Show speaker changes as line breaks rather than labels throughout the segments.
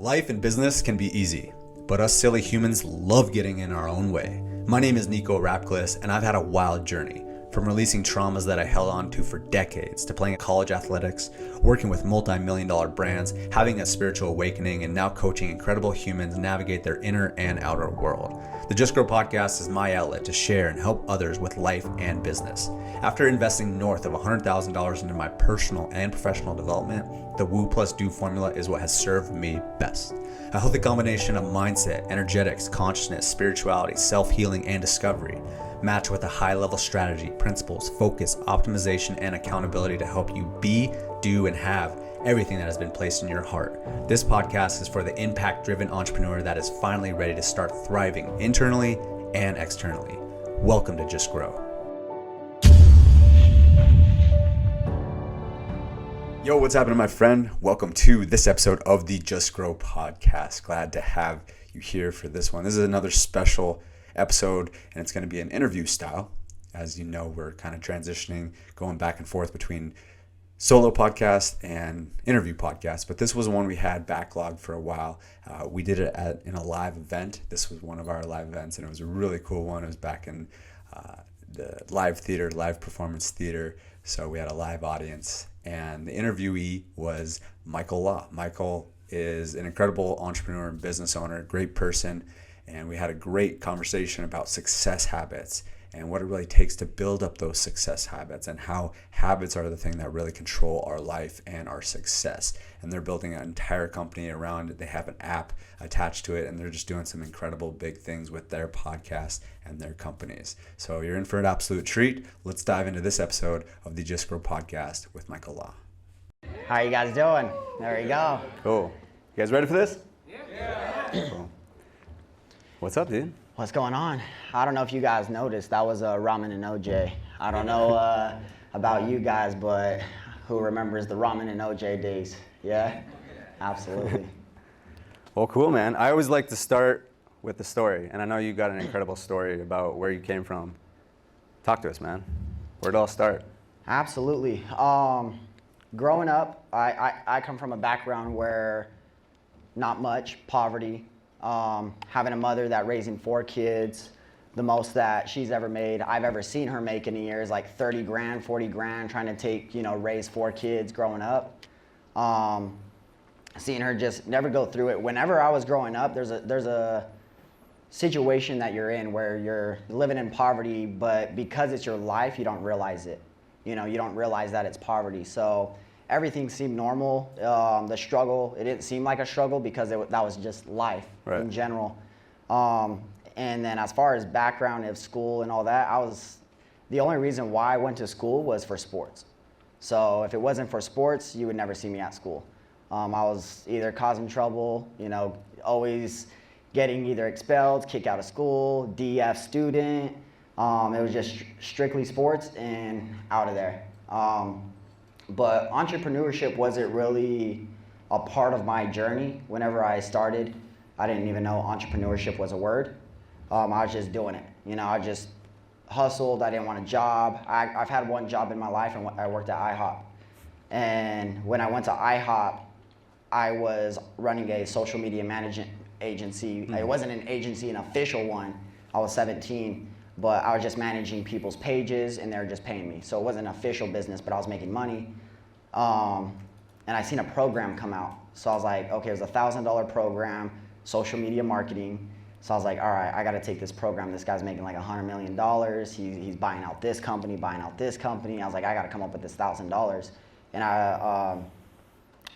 Life and business can be easy, but us silly humans love getting in our own way. My name is Nico Rapklis, and I've had a wild journey. From releasing traumas that I held on to for decades, to playing college athletics, working with multi-million-dollar brands, having a spiritual awakening, and now coaching incredible humans navigate their inner and outer world. The Just Grow podcast is my outlet to share and help others with life and business. After investing north of $100,000 into my personal and professional development, the Woo Plus Do formula is what has served me best. A healthy combination of mindset, energetics, consciousness, spirituality, self-healing, and discovery, matched with a high-level strategy, principles, focus, optimization, and accountability to help you be, do, and have everything that has been placed in your heart. This podcast is for the impact-driven entrepreneur that is finally ready to start thriving internally and externally. Welcome to Just Grow. Yo, what's happening, my friend? Welcome to this episode of the Just Grow podcast. Glad to have you here for this one. This is another special episode, and it's going to be an interview style. As you know, we're kind of transitioning, going back and forth between solo podcast and interview podcast, but this was one we had backlogged for a while. We did it in a live event. This was one of our live events, and it was a really cool one. It was back in the live performance theater, so we had a live audience, and the interviewee was Michael Law. Michael is an incredible entrepreneur and business owner, great person, and we had a great conversation about success habits and what it really takes to build up those success habits, and how habits are the thing that really control our life and our success. And they're building an entire company around it. They have an app attached to it, and they're just doing some incredible big things with their podcast and their companies. So you're in for an absolute treat. Let's dive into this episode of the Just Grow podcast with Michael Law.
How are you guys doing? There you go.
Cool. You guys ready for this? Yeah. Cool. What's up, dude?
What's going on? I don't know if you guys noticed, that was Ramen and OJ. I don't know about you guys, but who remembers the Ramen and OJ days? Yeah? Absolutely.
Well, cool, man. I always like to start with the story, and I know you got an incredible story about where you came from. Talk to us, man. Where'd it all start?
Absolutely. Growing up, I come from a background where not much, poverty. Having a mother that raising 4 kids, the most that she's ever made, I've ever seen her make in a year is like 30 grand, 40 grand, trying to raise 4 kids growing up. Seeing her just never go through it. Whenever I was growing up, there's a situation that you're in where you're living in poverty, but because it's your life, you don't realize it. You don't realize that it's poverty. So everything seemed normal. The struggle, it didn't seem like a struggle because that was just life in general. And then as far as background of school and all that, the only reason why I went to school was for sports. So if it wasn't for sports, you would never see me at school. I was either causing trouble, always getting either expelled, kicked out of school, DF student. It was just strictly sports and out of there. But entrepreneurship wasn't really a part of my journey. Whenever I started, I didn't even know entrepreneurship was a word. I was just doing it. I just hustled. I didn't want a job. I've had one job in my life, and I worked at IHOP. And when I went to IHOP, I was running a social media management agency. It wasn't an agency, an official one. I was 17. But I was just managing people's pages, and they were just paying me. So it wasn't an official business, but I was making money. And I seen a program come out. So I was like, okay, it was a $1,000 program, social media marketing. So I was like, all right, I got to take this program. This guy's making like $100 million. He's buying out this company, buying out this company. I was like, I got to come up with this $1,000. And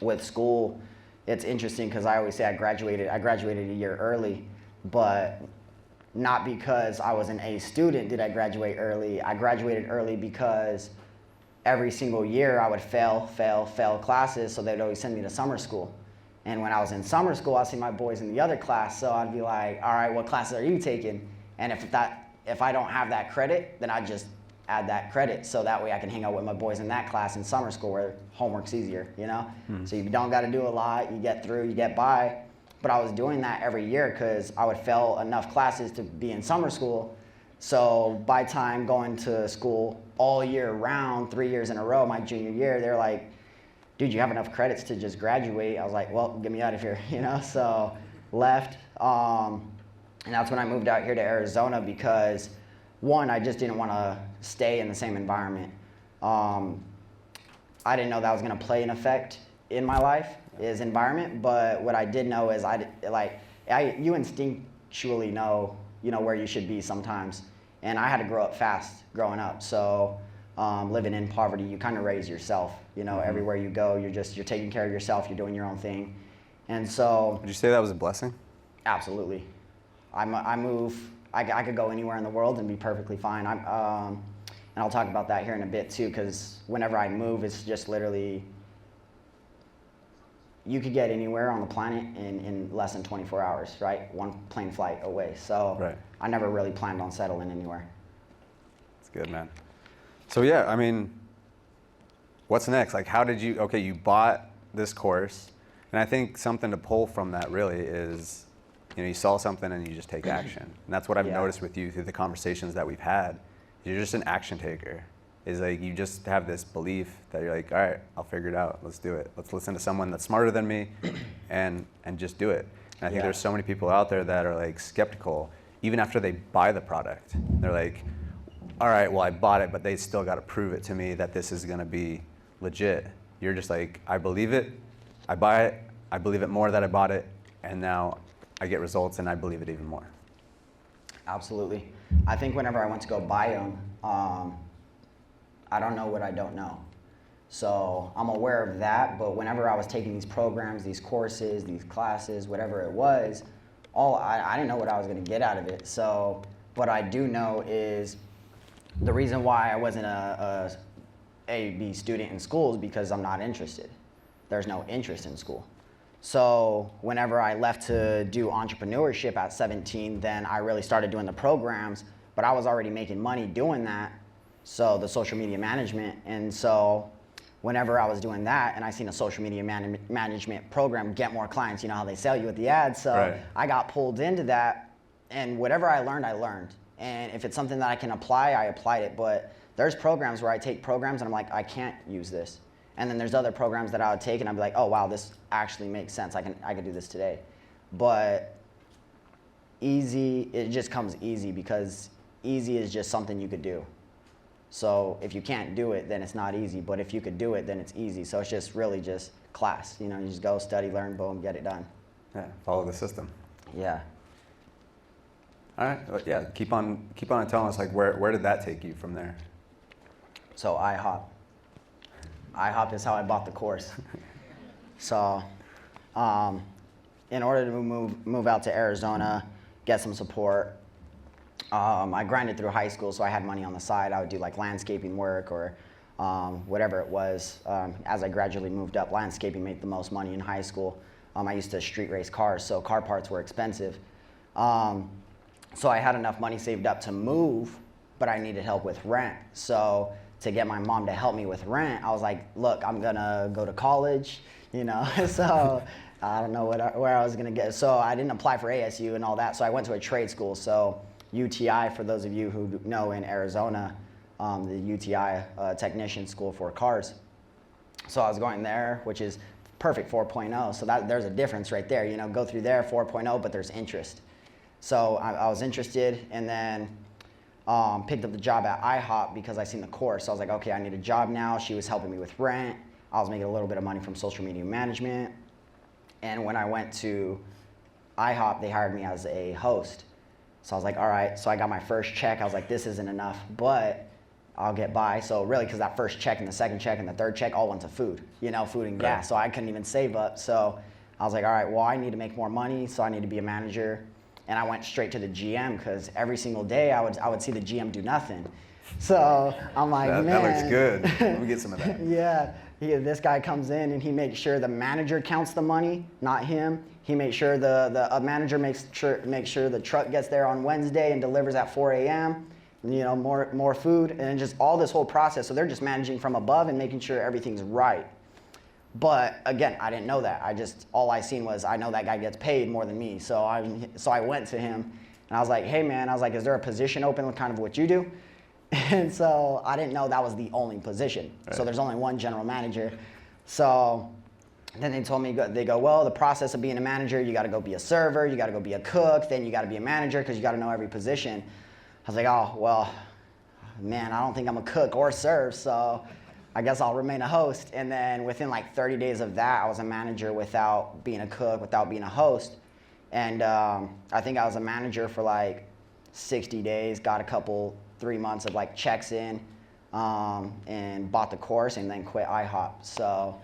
with school, it's interesting because I always say I graduated a year early, but not because I was an A student did I graduate early. I graduated early because every single year I would fail classes, so they'd always send me to summer school. And when I was in summer school, I'd see my boys in the other class, so I'd be like, all right, what classes are you taking? And if I don't have that credit, then I'd just add that credit, so that way I can hang out with my boys in that class in summer school where homework's easier, So you don't got to do a lot, you get through, you get by. But I was doing that every year because I would fail enough classes to be in summer school. So by time going to school all year round, 3 years in a row, my junior year, they're like, dude, you have enough credits to just graduate. I was like, well, get me out of here, you know? So left. And that's when I moved out here to Arizona because, one, I just didn't want to stay in the same environment. I didn't know that was going to play an effect in my life, is environment. But what I did know is you instinctually know, where you should be sometimes. And I had to grow up fast growing up. So living in poverty, you kind of raise yourself. Everywhere you go, you're taking care of yourself. You're doing your own thing. And so.
Would you say that was a blessing?
Absolutely. I could go anywhere in the world and be perfectly fine. And I'll talk about that here in a bit too, because whenever I move, it's just literally, you could get anywhere on the planet in less than 24 hours, right? One plane flight away. So
right.
I never really planned on settling anywhere.
That's good, man. So yeah, I mean, what's next? Like, you bought this course, and I think something to pull from that really is, you saw something and you just take action. And that's what I've noticed with you through the conversations that we've had. You're just an action taker. Is like you just have this belief that you're like, all right, I'll figure it out. Let's do it. Let's listen to someone that's smarter than me and just do it. And I think there's so many people out there that are like skeptical, even after they buy the product. They're like, all right, well, I bought it, but they still got to prove it to me that this is going to be legit. You're just like, I believe it. I buy it. I believe it more that I bought it. And now I get results and I believe it even more.
Absolutely. I think whenever I went to go buy them, I don't know what I don't know. So I'm aware of that, but whenever I was taking these programs, these courses, these classes, whatever it was, I didn't know what I was going to get out of it. So what I do know is the reason why I wasn't a B student in school is because I'm not interested. There's no interest in school. So whenever I left to do entrepreneurship at 17, then I really started doing the programs, but I was already making money doing that. So the social media management. And so whenever I was doing that and I seen a social media management program get more clients, you know how they sell you with the ads. So
right.
I got pulled into that, and whatever I learned. And if it's something that I can apply, I applied it. But there's programs where I take programs and I'm like, I can't use this. And then there's other programs that I would take and I'd be like, oh wow, this actually makes sense. I could do this today. But easy, it just comes easy because easy is just something you could do. So if you can't do it, then it's not easy. But if you could do it, then it's easy. So it's just really just class. You just go study, learn, boom, get it done.
Yeah, follow the system.
Yeah.
All right. Well, yeah. Keep on telling us, like, where did that take you from there?
So IHOP. IHOP is how I bought the course. So, in order to move out to Arizona, get some support, I grinded through high school, so I had money on the side. I would do like landscaping work or whatever it was. As I gradually moved up, landscaping made the most money in high school. I used to street race cars, so car parts were expensive. So I had enough money saved up to move, but I needed help with rent. So to get my mom to help me with rent, I was like, look, I'm gonna go to college, so I don't know where I was gonna get. So I didn't apply for ASU and all that, so I went to a trade school. So UTI, for those of you who know, in Arizona, the UTI technician school for cars. So I was going there, which is perfect 4.0. So there's a difference right there. Go through there 4.0, but there's interest. So I was interested, and then picked up the job at IHOP because I seen the course. So I was like, okay, I need a job now. She was helping me with rent. I was making a little bit of money from social media management. And when I went to IHOP, they hired me as a host. So I was like, all right. So I got my first check. I was like, this isn't enough, but I'll get by. So really, because that first check and the second check and the third check all went to food, food and gas. So I couldn't even save up. So I was like, all right, well, I need to make more money. So I need to be a manager. And I went straight to the GM because every single day I would see the GM do nothing. So I'm like, man.
That looks good. Let me get some of that.
Yeah. This guy comes in and he makes sure the manager counts the money, not him. He makes sure the manager makes sure the truck gets there on Wednesday and delivers at 4 a.m. More food, and just all this whole process. So they're just managing from above and making sure everything's right. But again, I didn't know that. All I seen was, I know that guy gets paid more than me. So I went to him and I was like, hey man, is there a position open with kind of what you do? And so I didn't know that was the only position. Right. So there's only one general manager. So then they told me, they go, well, the process of being a manager, you got to go be a server, you got to go be a cook, then you got to be a manager because you got to know every position. I was like, oh, well, man, I don't think I'm a cook or serve, so I guess I'll remain a host. And then within like 30 days of that, I was a manager without being a cook, without being a host. And I think I was a manager for like 60 days, got a couple, 3 months of like checks in, and bought the course and then quit IHOP. So,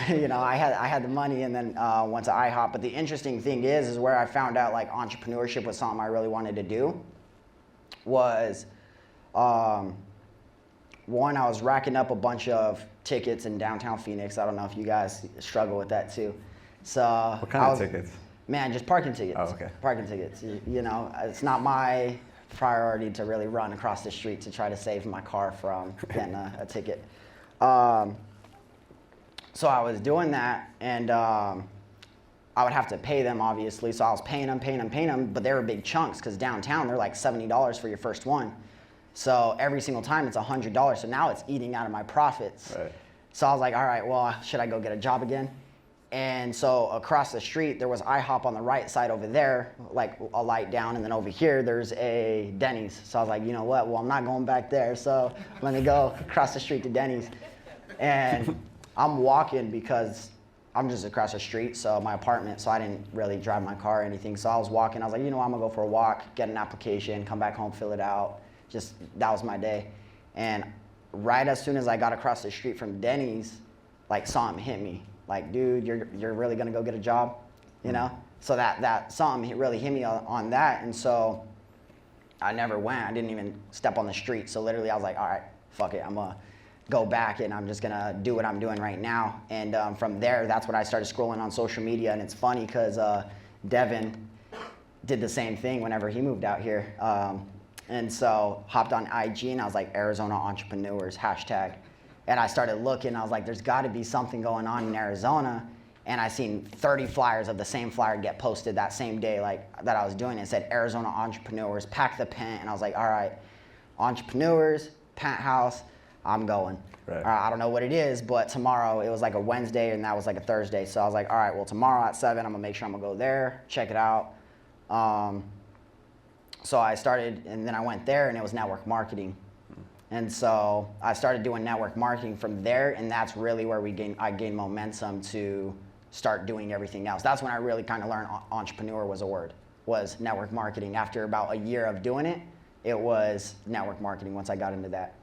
you know, I had the money and then went to IHOP. But the interesting thing is where I found out like entrepreneurship was something I really wanted to do was, one, I was racking up a bunch of tickets in downtown Phoenix. I don't know if you guys struggle with that too. So
What kind of tickets?
Man, just parking tickets.
Oh, okay.
Parking tickets. You know, it's not my priority to really run across the street to try to save my car from getting a ticket. So I was doing that, and I would have to pay them, obviously. So I was paying them, but they were big chunks because downtown they're like $70 for your first one. So every single time it's $100. So now it's eating out of my profits.
Right.
So I was like, all right, well, should I go get a job again? And so across the street, there was IHOP on the right side over there, like a light down. And then over here, there's a Denny's. So I was like, you know what? Well, I'm not going back there. So let me go across the street to Denny's. And I'm walking because I'm just across the street, so my apartment, so I didn't really drive my car or anything. So I was walking. I was like, you know what? I'm going to go for a walk, get an application, come back home, fill it out. Just, that was my day. And right as soon as I got across the street from Denny's, like something hit me. Like, dude, you're really gonna go get a job, you know? So that something really hit me on that, and so I never went. I didn't even step on the street. So literally, I was like, all right, fuck it, I'm gonna go back and I'm just gonna do what I'm doing right now. And from there, that's when I started scrolling on social media. And it's funny because Devin did the same thing whenever he moved out here. And so hopped on IG and I was like, Arizona entrepreneurs, hashtag. And I started looking, I was like, there's gotta be something going on in Arizona. And I seen 30 flyers of the same flyer get posted that same day, like that I was doing. It said Arizona entrepreneurs, pack the pent. And I was like, all right, entrepreneurs, penthouse, I'm going.
Right.
I don't know what it is, but tomorrow, it was like a Wednesday and that was like a Thursday. So I was like, all right, well, tomorrow at 7, I'm gonna make sure I'm gonna go there, check it out. So I started, and then I went there and it was network marketing. And so I started doing network marketing from there, and that's really where I gained momentum to start doing everything else. That's when I really kind of learned entrepreneur was a word, was network marketing. After about a year of doing it, it was network marketing once I got into that.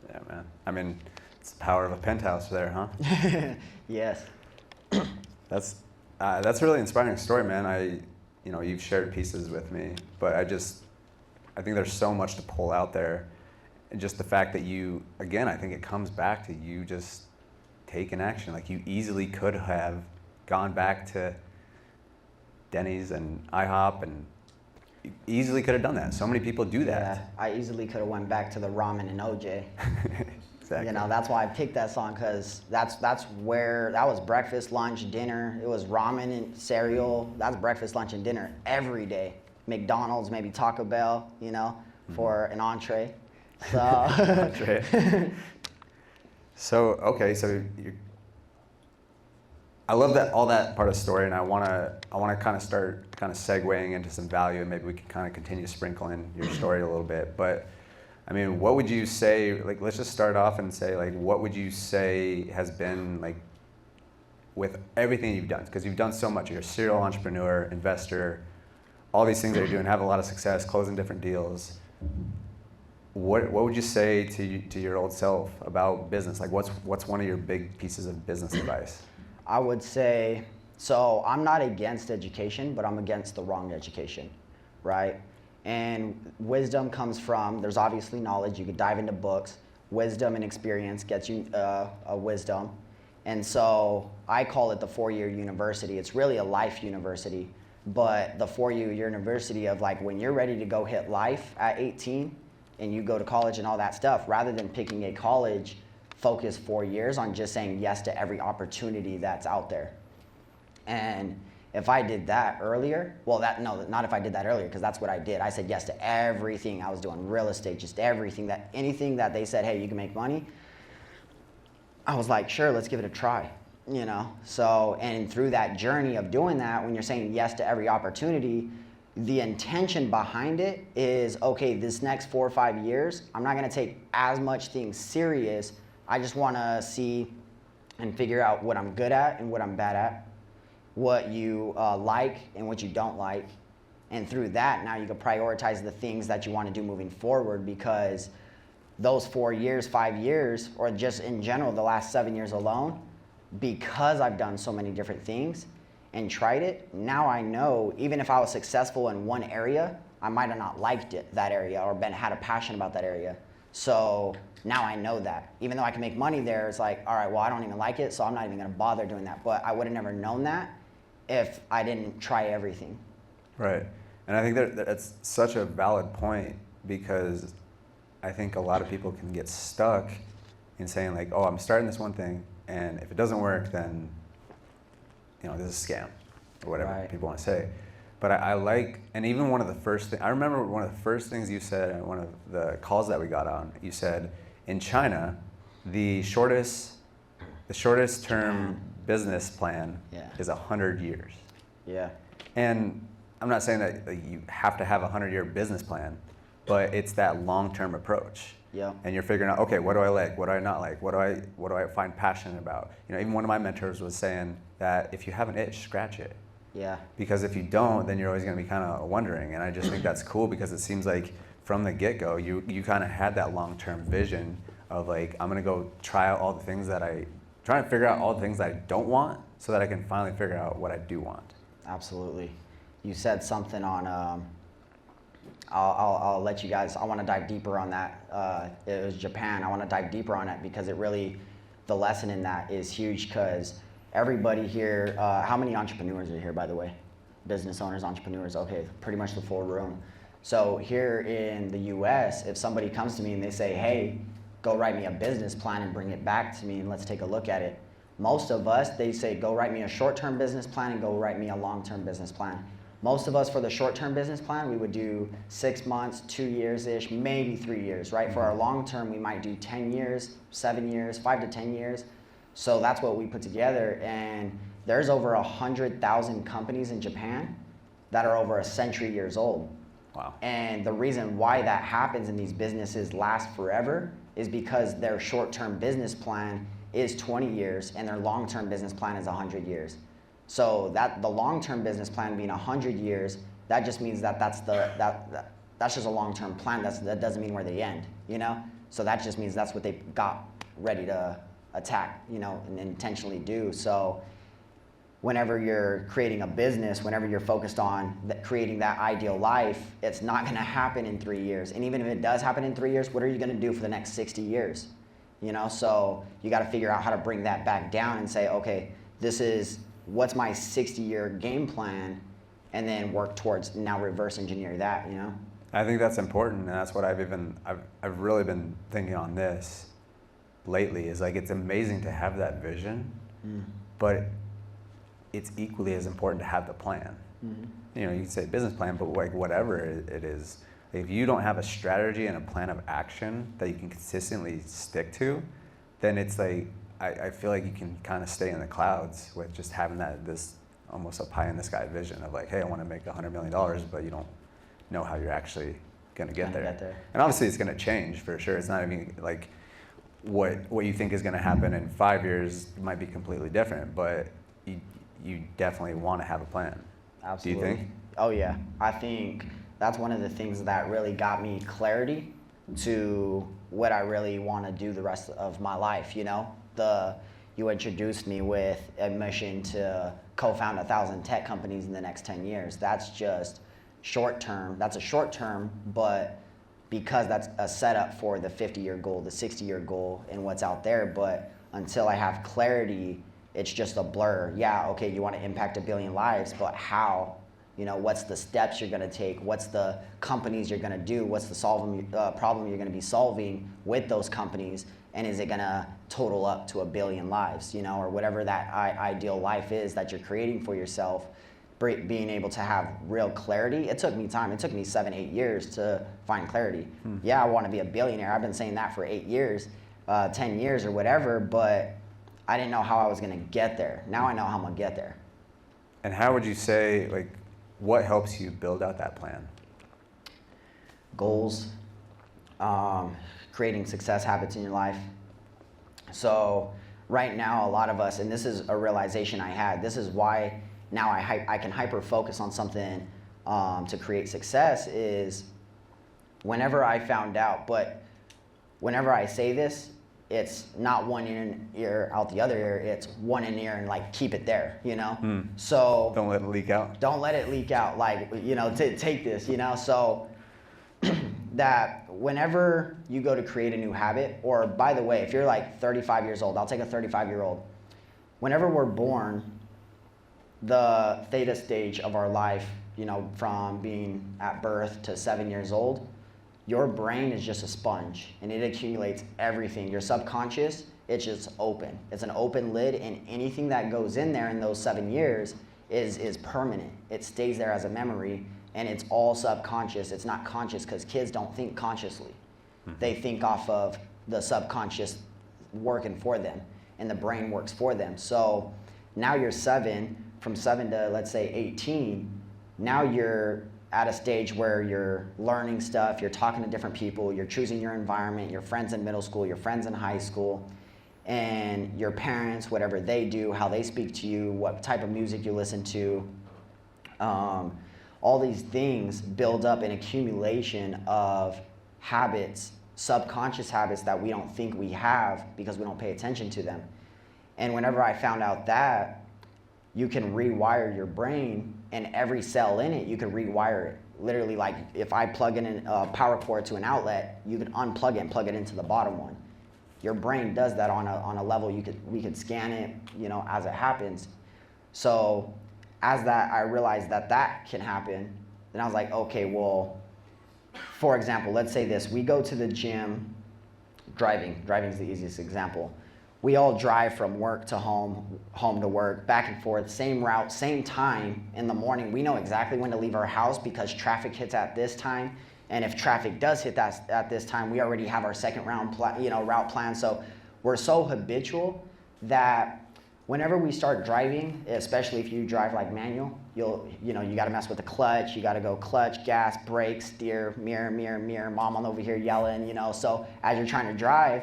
Yeah, man. I mean, it's the power of a penthouse there, huh?
Yes.
That's a really inspiring story, man. You've shared pieces with me, but I think there's so much to pull out there. And just the fact that I think it comes back to you just taking action. Like, you easily could have gone back to Denny's and IHOP, and you easily could have done that. So many people do that.
Yeah, I easily could have went back to the ramen and OJ.
Exactly.
You know, that's why I picked that song, because that's where, that was breakfast, lunch, dinner. It was ramen and cereal. That's breakfast, lunch, and dinner every day. McDonald's, maybe Taco Bell, you know, for an entree. So,
I love that, all that part of the story, and I want to kind of start segueing into some value, and maybe we can kind of continue sprinkling your story a little bit. But I mean, what would you say? Like, let's just start off and say, like, what would you say has been, like, with everything you've done? Because you've done so much. You're a serial entrepreneur, investor, all these things that you're doing, having a lot of success, closing different deals. What would you say to your old self about business? Like, what's one of your big pieces of business advice?
I would say, so I'm not against education, but I'm against the wrong education, right? And wisdom comes from, there's obviously knowledge. You could dive into books. Wisdom and experience gets you a wisdom. And so I call it the 4-year university. It's really a life university, but the 4-year university of, like, when you're ready to go hit life at 18, and you go to college and all that stuff, rather than picking a college, focus 4 years on just saying yes to every opportunity that's out there. And if I did that earlier, not if I did that earlier, because that's what I did. I said yes to everything. I was doing real estate, just everything, anything that they said, hey, you can make money. I was like, sure, let's give it a try, you know? So, and through that journey of doing that, when you're saying yes to every opportunity, the intention behind it is, okay, this next 4 or 5 years, I'm not gonna take as much things serious. I just wanna see and figure out what I'm good at and what I'm bad at, what you like and what you don't like. And through that, now you can prioritize the things that you wanna do moving forward, because those 4 years, 5 years, or just in general, the last 7 years alone, because I've done so many different things and tried it, now I know even if I was successful in one area, I might have not liked that area, or had a passion about that area. So now I know that. Even though I can make money there, it's like, all right, well, I don't even like it, so I'm not even gonna bother doing that. But I would have never known that if I didn't try everything.
Right. And I think that's such a valid point, because I think a lot of people can get stuck in saying like, oh, I'm starting this one thing, and if it doesn't work, then, you know, this is a scam, or whatever
Right.
people want to say. But I like, and even one of the first things, I remember one of the first things you said at one of the calls that we got on, you said, in China, the shortest term business plan is 100 years.
Yeah.
And I'm not saying that you have to have a 100-year business plan, but it's that long-term approach.
Yeah.
And you're figuring out, okay, what do I like? What do I not like? What do I find passionate about? You know, even one of my mentors was saying that if you have an itch, scratch it.
Yeah.
Because if you don't, then you're always going to be kind of wondering. And I just think that's cool, because it seems like from the get-go, you kind of had that long-term vision of like, I'm going to go try out all the things trying to figure out all the things that I don't want, so that I can finally figure out what I do want.
Absolutely. You said something on, I'll let you guys, I want to dive deeper on that. It was Japan. I want to dive deeper on it, because it really, the lesson in that is huge, because everybody here, how many entrepreneurs are here, by the way? Business owners, entrepreneurs, okay, pretty much the full room. So here in the US, if somebody comes to me and they say, hey, go write me a business plan and bring it back to me and let's take a look at it. Most of us, they say, go write me a short-term business plan and go write me a long-term business plan. Most of us, for the short-term business plan, we would do 6 months, 2 years-ish, maybe 3 years, right? For our long-term, we might do 10 years, 7 years, 5 to 10 years. So that's what we put together. And there's over 100,000 companies in Japan that are over a century years old.
Wow.
And the reason why that happens and these businesses last forever is because their short-term business plan is 20 years and their long-term business plan is 100 years. So that the long-term business plan being 100 years, that just means that that's just a long-term plan. That doesn't mean where they end, you know? So that just means that's what they got ready to attack, you know, and intentionally do. So whenever you're creating a business, whenever you're focused on creating that ideal life, it's not gonna happen in 3 years. And even if it does happen in 3 years, what are you gonna do for the next 60 years? You know, so you gotta figure out how to bring that back down and say, okay, what's my 60-year game plan, and then work towards now reverse engineer that, you know?
I think that's important, and that's what I've really been thinking on this lately, is like, it's amazing to have that vision, but it's equally as important to have the plan. You know, you can say business plan, but like whatever it is, if you don't have a strategy and a plan of action that you can consistently stick to, then it's like, I feel like you can kind of stay in the clouds with just having this almost a pie in the sky vision of like, hey, I want to make $100 million, but you don't know how you're actually going to get there. And obviously it's going to change for sure. It's not even like what you think is going to happen in 5 years might be completely different, but you definitely want to have a plan.
Absolutely.
Do you think?
Oh yeah, I think that's one of the things that really got me clarity to what I really want to do the rest of my life, you know? You introduced me with a mission to co-found 1,000 tech companies in the next 10 years. That's just short term. That's a short term, but because that's a setup for the 50-year goal, the 60-year goal, and what's out there. But until I have clarity, it's just a blur. Yeah, okay, you want to impact 1 billion lives, but how? You know, what's the steps you're going to take? What's the companies you're going to do? What's the problem you're going to be solving with those companies? And is it going to total up to 1 billion lives, you know, or whatever that ideal life is that you're creating for yourself? Being able to have real clarity. It took me time. It took me 7-8 years to find clarity. Yeah, I want to be a billionaire. I've been saying that for 8 years. 10 years or whatever, but I didn't know how I was going to get there. Now I know how I'm going to get there.
And how would you say, like, what helps you build out that plan?
Goals, creating success habits in your life. So right now, a lot of us, and this is a realization I had, this is why now I can hyper focus on something to create success, is whenever I found out, but whenever I say this, it's not one ear out the other ear, it's one in ear and like keep it there, you know? So
Don't let it leak out.
don't let it leak out, like, you know, take this, you know? So that whenever you go to create a new habit, or by the way, if you're like 35 years old, I'll take a 35-year-old. Whenever we're born, the theta stage of our life, you know, from being at birth to 7 years old, your brain is just a sponge and it accumulates everything. Your subconscious, it's just open. It's an open lid, and anything that goes in there in those 7 years is permanent. It stays there as a memory, and it's all subconscious. It's not conscious, because kids don't think consciously. They think off of the subconscious working for them, and the brain works for them. So now you're 7, from 7 to let's say 18, now you're at a stage where you're learning stuff, you're talking to different people, you're choosing your environment, your friends in middle school, your friends in high school, and your parents, whatever they do, how they speak to you, what type of music you listen to. All these things build up an accumulation of habits, subconscious habits that we don't think we have because we don't pay attention to them. And whenever I found out that, you can rewire your brain, and every cell in it, you can rewire it. Literally, like if I plug in a power cord to an outlet, you can unplug it and plug it into the bottom one. Your brain does that on a level we could scan it, you know, as it happens. So as that, I realized that can happen. Then I was like, okay, well, for example, let's say this, we go to the gym, driving is the easiest example. We all drive from work to home, home to work, back and forth, same route, same time in the morning. We know exactly when to leave our house because traffic hits at this time. And if traffic does hit that at this time, we already have our second route plan. So we're so habitual that whenever we start driving, especially if you drive like manual, you got to mess with the clutch. You got to go clutch, gas, brake, steer, mirror, mom on over here yelling, you know. So as you're trying to drive,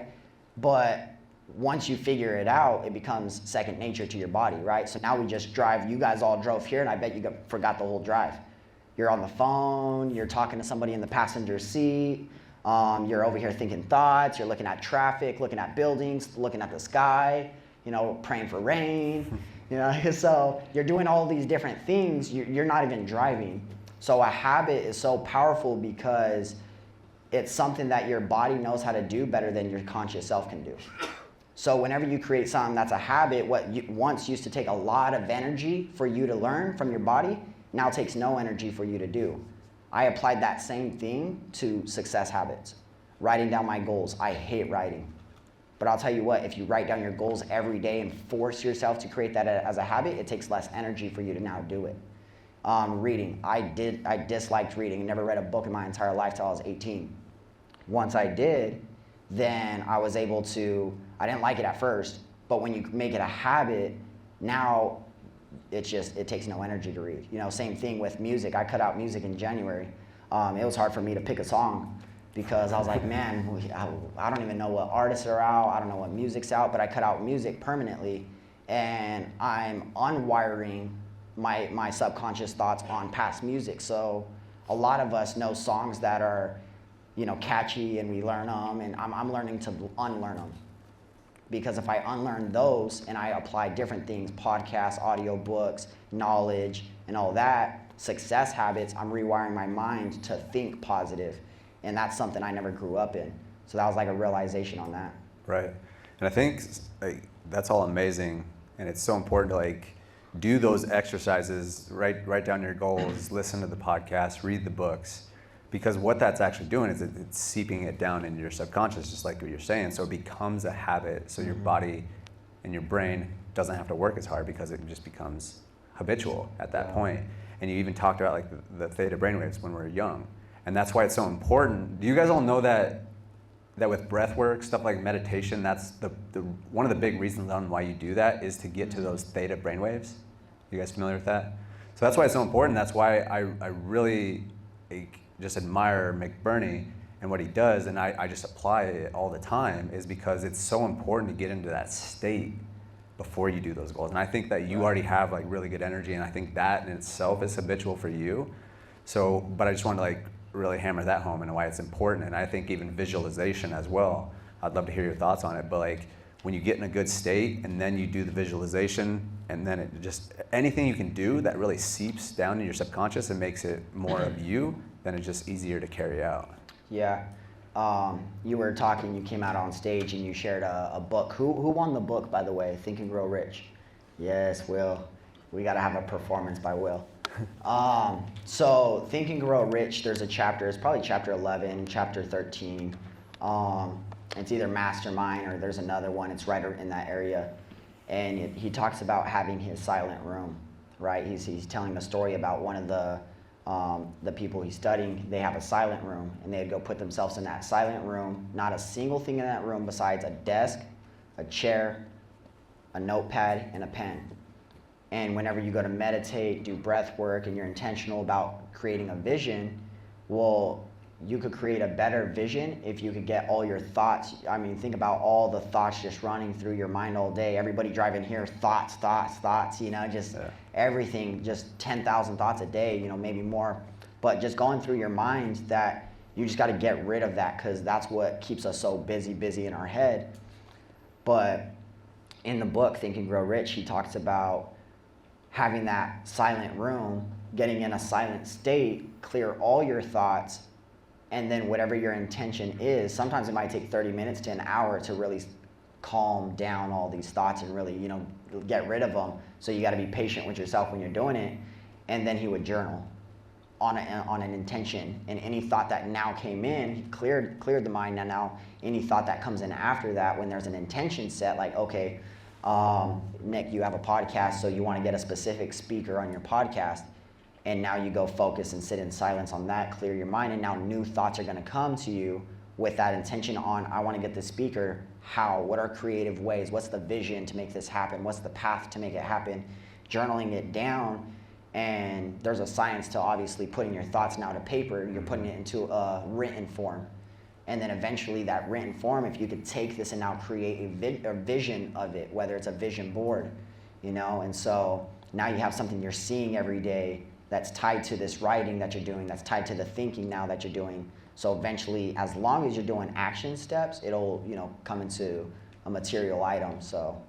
but once you figure it out, it becomes second nature to your body, right? So now we just drive. You guys all drove here, and I bet you forgot the whole drive. You're on the phone, you're talking to somebody in the passenger seat, you're over here thinking thoughts, you're looking at traffic, looking at buildings, looking at the sky, you know, praying for rain, you know. So you're doing all these different things, you're not even driving. So a habit is so powerful because it's something that your body knows how to do better than your conscious self can do. So whenever you create something that's a habit, what once used to take a lot of energy for you to learn from your body, now takes no energy for you to do. I applied that same thing to success habits. Writing down my goals. I hate writing. But I'll tell you what, if you write down your goals every day and force yourself to create that as a habit, it takes less energy for you to now do it. Reading. I disliked reading. Never read a book in my entire life till I was 18. Once I did, then I was able to, I didn't like it at first, but when you make it a habit, now it takes no energy to read. You know, same thing with music. I cut out music in January. It was hard for me to pick a song because I was like, man, I don't even know what artists are out. I don't know what music's out, but I cut out music permanently, and I'm unwiring my subconscious thoughts on past music. So a lot of us know songs that are, you know, catchy, and we learn them, and I'm learning to unlearn them. Because if I unlearn those and I apply different things, podcasts, audiobooks, knowledge, and all that, success habits, I'm rewiring my mind to think positive. And that's something I never grew up in. So that was like a realization on that.
Right. And I think like that's all amazing, and it's so important to like do those exercises, write down your goals, listen to the podcast, read the books. Because what that's actually doing is it's seeping it down into your subconscious, just like what you're saying. So it becomes a habit. So your body and your brain doesn't have to work as hard because it just becomes habitual at that point. And you even talked about like the theta brainwaves when we're young. And that's why it's so important. Do you guys all know that
that with breath work, stuff like meditation, that's the one of the big reasons on why you do that is to get to those theta brainwaves. You guys familiar with that? So that's why it's so important. That's why I really just admire McBurney and what he does, and I just apply it all the time, is because it's so important to get into that state before you do those goals. And I think that you already have like really good energy, and I think that in itself is habitual for you. So, but I just want to like really hammer that home and why it's important. And I think even visualization as well. I'd love to hear your thoughts on it, but like when you get in a good state and then you do the visualization, and then it just, anything you can do that really seeps down in your subconscious and makes it more of you, then it's just easier to carry out.
Yeah. You were talking, you came out on stage and you shared a book. Who won the book, by the way? Think and Grow Rich. Yes, Will. We got to have a performance by Will. So Think and Grow Rich, there's a chapter, it's probably chapter 11, chapter 13. It's either Mastermind or there's another one, it's right in that area. And he talks about having his silent room, right? He's telling the story about one of the people he's studying. They have a silent room, and they'd go put themselves in that silent room, not a single thing in that room besides a desk, a chair, a notepad, and a pen. And whenever you go to meditate, do breath work, and you're intentional about creating a vision, well, you could create a better vision if you could get all your thoughts. I mean, think about all the thoughts just running through your mind all day. Everybody driving here, thoughts, you know, just everything, just 10,000 thoughts a day, you know, maybe more. But just going through your mind, that you just got to get rid of that, because that's what keeps us so busy in our head. But in the book, Think and Grow Rich, he talks about having that silent room, getting in a silent state, clear all your thoughts, and then whatever your intention is, sometimes it might take 30 minutes to an hour to really calm down all these thoughts and really, you know, get rid of them. So you got to be patient with yourself when you're doing it. And then he would journal on an intention, and any thought that now came in, he cleared the mind. And now any thought that comes in after that, when there's an intention set, like, okay, Nick, you have a podcast, so you want to get a specific speaker on your podcast. And now you go focus and sit in silence on that, clear your mind, and now new thoughts are going to come to you with that intention on, I want to get the speaker. How? What are creative ways? What's the vision to make this happen? What's the path to make it happen? Journaling it down, and there's a science to obviously putting your thoughts now to paper. You're putting it into a written form. And then eventually that written form, if you could take this and now create a vision of it, whether it's a vision board, you know, and so now you have something you're seeing every day that's tied to this writing that you're doing, that's tied to the thinking now that you're doing. So eventually, as long as you're doing action steps, it'll, you know, come into a material item. So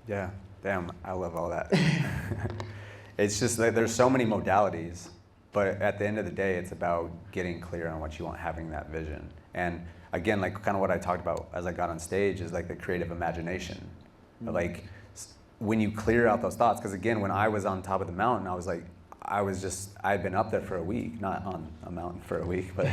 yeah, damn, I love all that. It's just that there's so many modalities, but at the end of the day, it's about getting clear on what you want, having that vision. And again, like kind of what I talked about as I got on stage is like the creative imagination. Mm-hmm. Like when you clear out those thoughts, because again, when I was on top of the mountain, I'd been up there for a week, not on a mountain for a week, but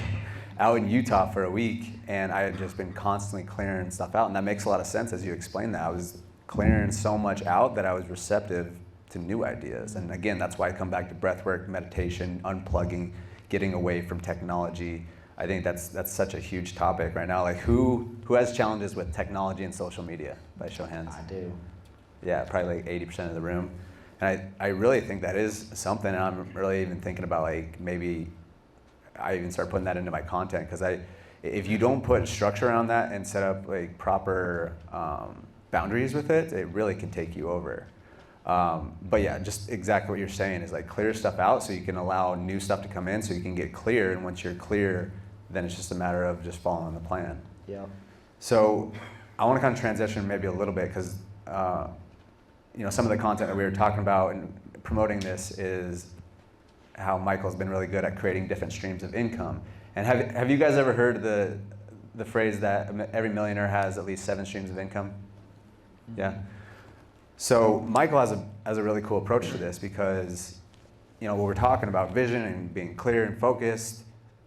out in Utah for a week, and I had just been constantly clearing stuff out, and that makes a lot of sense as you explained that. I was clearing so much out that I was receptive to new ideas, and again, that's why I come back to breathwork, meditation, unplugging, getting away from technology. I think that's such a huge topic right now. Like who has challenges with technology and social media? By show of hands.
I do.
Yeah, probably like 80% of the room. And I really think that is something, and I'm really even thinking about like maybe I even start putting that into my content, because if you don't put structure around that and set up like proper boundaries with it, it really can take you over. But yeah, just exactly what you're saying is like clear stuff out so you can allow new stuff to come in so you can get clear, and once you're clear, then it's just a matter of just following the plan.
Yeah.
So I want to kind of transition maybe a little bit, because you know, some of the content that we were talking about and promoting this is how Michael's been really good at creating different streams of income. And have you guys ever heard the phrase that every millionaire has at least 7 streams of income? Mm-hmm. Yeah. So Michael has a really cool approach to this, because, you know, what we're talking about vision and being clear and focused,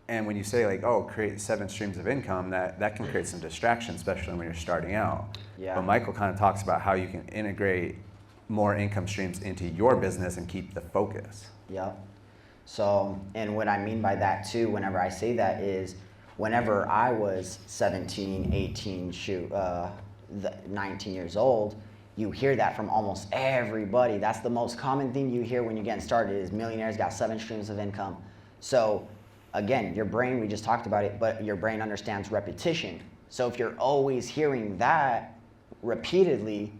and when you say like, oh, create 7 streams of income, that can create some distraction, especially when you're starting out.
Yeah.
But Michael kind of talks about how you can integrate more income streams into your business and keep the focus.
Yep. So, and what I mean by that too, whenever I say that, is whenever I was 17, 18, 19 years old, you hear that from almost everybody. That's the most common thing you hear when you're getting started is millionaires got 7 streams of income. So again, your brain, we just talked about it, but your brain understands repetition. So if you're always hearing that repeatedly,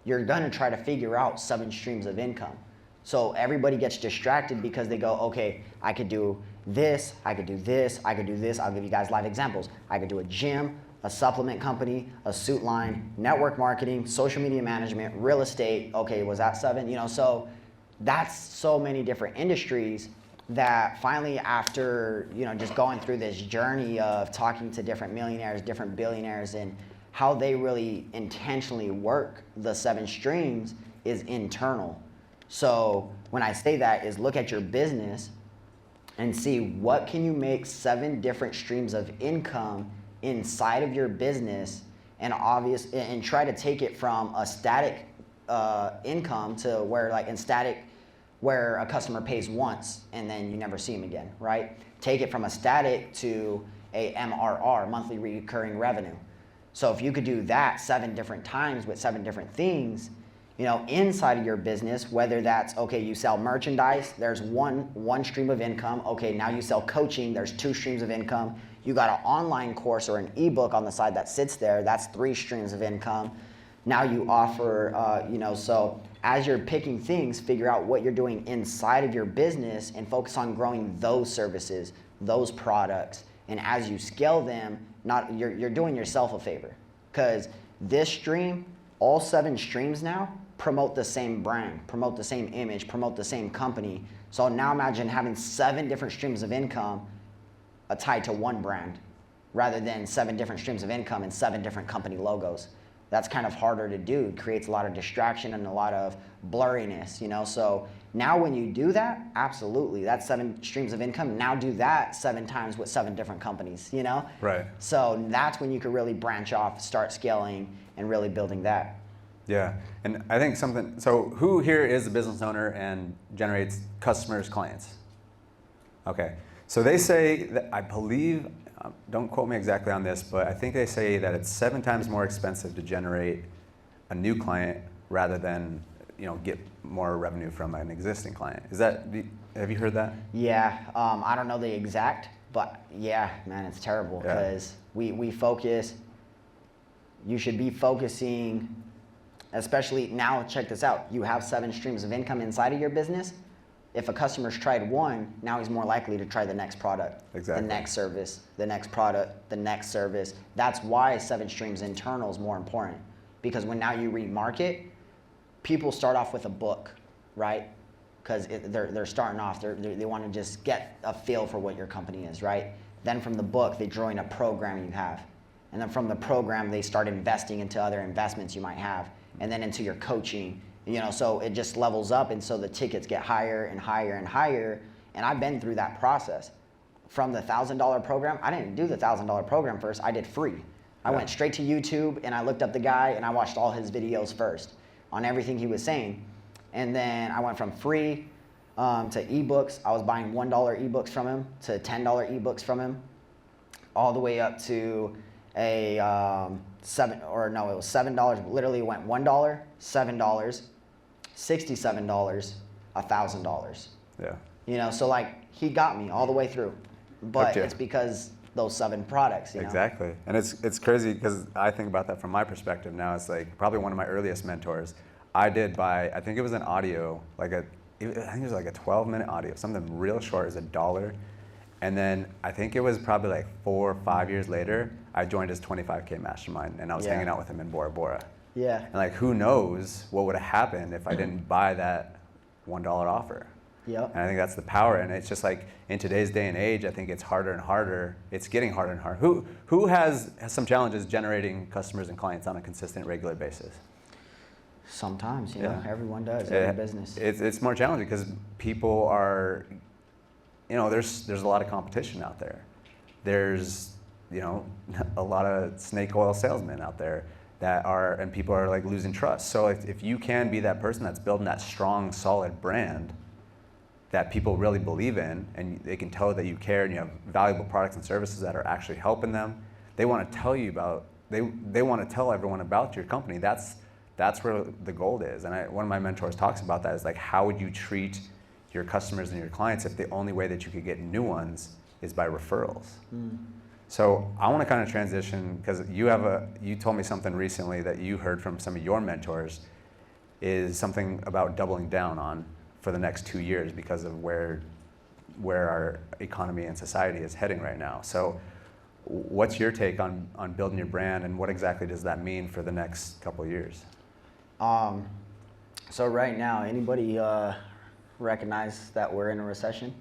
you're gonna try to figure out 7 streams of income. So everybody gets distracted because they go, okay, I could do this, I could do this, I could do this. I'll give you guys live examples. I could do a gym, a supplement company, a suit line, network marketing, social media management, real estate. Okay, was that 7? You know, so that's so many different industries that finally after, you know, just going through this journey of talking to different millionaires, different billionaires, and how they really intentionally work the 7 streams is internal. So when I say that is look at your business and see what can you make 7 different streams of income inside of your business, and try to take it from a static income to where like in static where a customer pays once and then you never see them again, right? Take it from a static to a MRR, monthly recurring revenue. So if you could do that 7 different times with 7 different things, you know, inside of your business, whether that's, okay, you sell merchandise, there's one stream of income. Okay, now you sell coaching, there's 2 streams of income. You got an online course or an ebook on the side that sits there, that's 3 streams of income. Now you offer, you know, so as you're picking things, figure out what you're doing inside of your business and focus on growing those services, those products. And as you scale them, you're doing yourself a favor. Because this stream, all 7 streams now, promote the same brand, promote the same image, promote the same company. So now imagine having 7 different streams of income tied to one brand rather than 7 different streams of income and 7 different company logos. That's kind of harder to do. It creates a lot of distraction and a lot of blurriness, you know? So now when you do that, absolutely, that's 7 streams of income. Now do that 7 times with 7 different companies, you know?
Right.
So that's when you could really branch off, start scaling, and really building that.
Yeah, and I think so who here is a business owner and generates customers, clients? Okay, so they say that, I believe, don't quote me exactly on this, but I think they say that it's 7 times more expensive to generate a new client rather than, you know, get more revenue from an existing client. Have you heard that?
Yeah, I don't know the exact, but yeah, man, it's terrible because we focus. You should be focusing, especially now, check this out. You have 7 streams of income inside of your business. If a customer's tried one, now he's more likely to try the next product,
exactly.
The next service, the next product, the next service. That's why 7 streams internal is more important. Because when now you remarket, people start off with a book, right? Because they're starting off, they want to just get a feel for what your company is, right? Then from the book, they join a program you have. And then from the program, they start investing into other investments you might have, and then into your coaching, you know, so it just levels up, and so the tickets get higher and higher and higher. And I've been through that process. From the $1,000 program, I didn't do the $1,000 program first, I did free. I went straight to YouTube and I looked up the guy and I watched all his videos first on everything he was saying. And then I went from free to ebooks. I was buying $1 ebooks from him to $10 ebooks from him, all the way up to it was $7. Literally went $1, $7, $67, $1,000.
Yeah.
You know, so like he got me all the way through, but
Okay.
it's because those 7 products. You know?
Exactly, and it's crazy because I think about that from my perspective now. It's like probably one of my earliest mentors. I did buy, I think it was an audio, I think it was like a 12-minute audio, something real short, is $1. And then I think it was probably like 4 or 5 years later, I joined his 25K mastermind, and I was hanging out with him in Bora Bora.
Yeah.
And like, who knows what would have happened if I didn't buy that $1 offer.
Yep.
And I think that's the power. And it's just like in today's day and age, I think it's harder and harder. It's getting harder and harder. Who has some challenges generating customers and clients on a consistent, regular basis?
Sometimes, you know, everyone does, every business.
It's more challenging because people are, you know, there's a lot of competition out there. There's, you know, a lot of snake oil salesmen out there and people are like losing trust. So if you can be that person that's building that strong, solid brand, that people really believe in, and they can tell that you care and you have valuable products and services that are actually helping them. They want to tell you about, they want to tell everyone about your company. That's where the gold is. And one of my mentors talks about that, is like, how would you treat your customers and your clients if the only way that you could get new ones is by referrals? So I want to kind of transition, because you told me something recently that you heard from some of your mentors, is something about doubling down on for the next 2 years because of where our economy and society is heading right now. So what's your take on building your brand, and what exactly does that mean for the next couple of years?
So right now, anybody recognize that we're in a recession?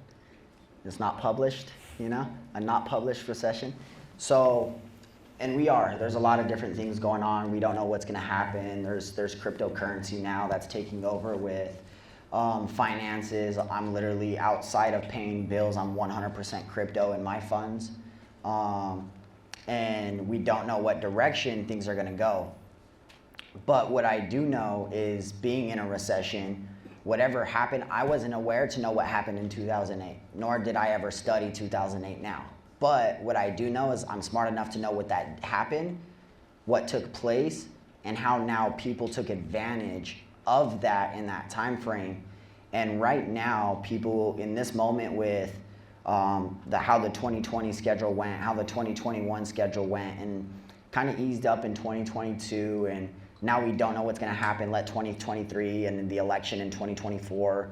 It's not published, a not published recession. So, and we are. There's a lot of different things going on. We don't know what's going to happen. There's cryptocurrency now that's taking over with finances. I'm literally, outside of paying bills, I'm 100% crypto in my funds. And we don't know what direction things are going to go. But what I do know is, being in a recession, whatever happened, I wasn't aware to know what happened in 2008, nor did I ever study 2008 now. But what I do know is I'm smart enough to know what that happened, what took place, and how now people took advantage of that in that time frame. And right now, people in this moment, with how the 2020 schedule went, how the 2021 schedule went, and kind of eased up in 2022, and now we don't know what's going to happen. Let 2023 and the election in 2024,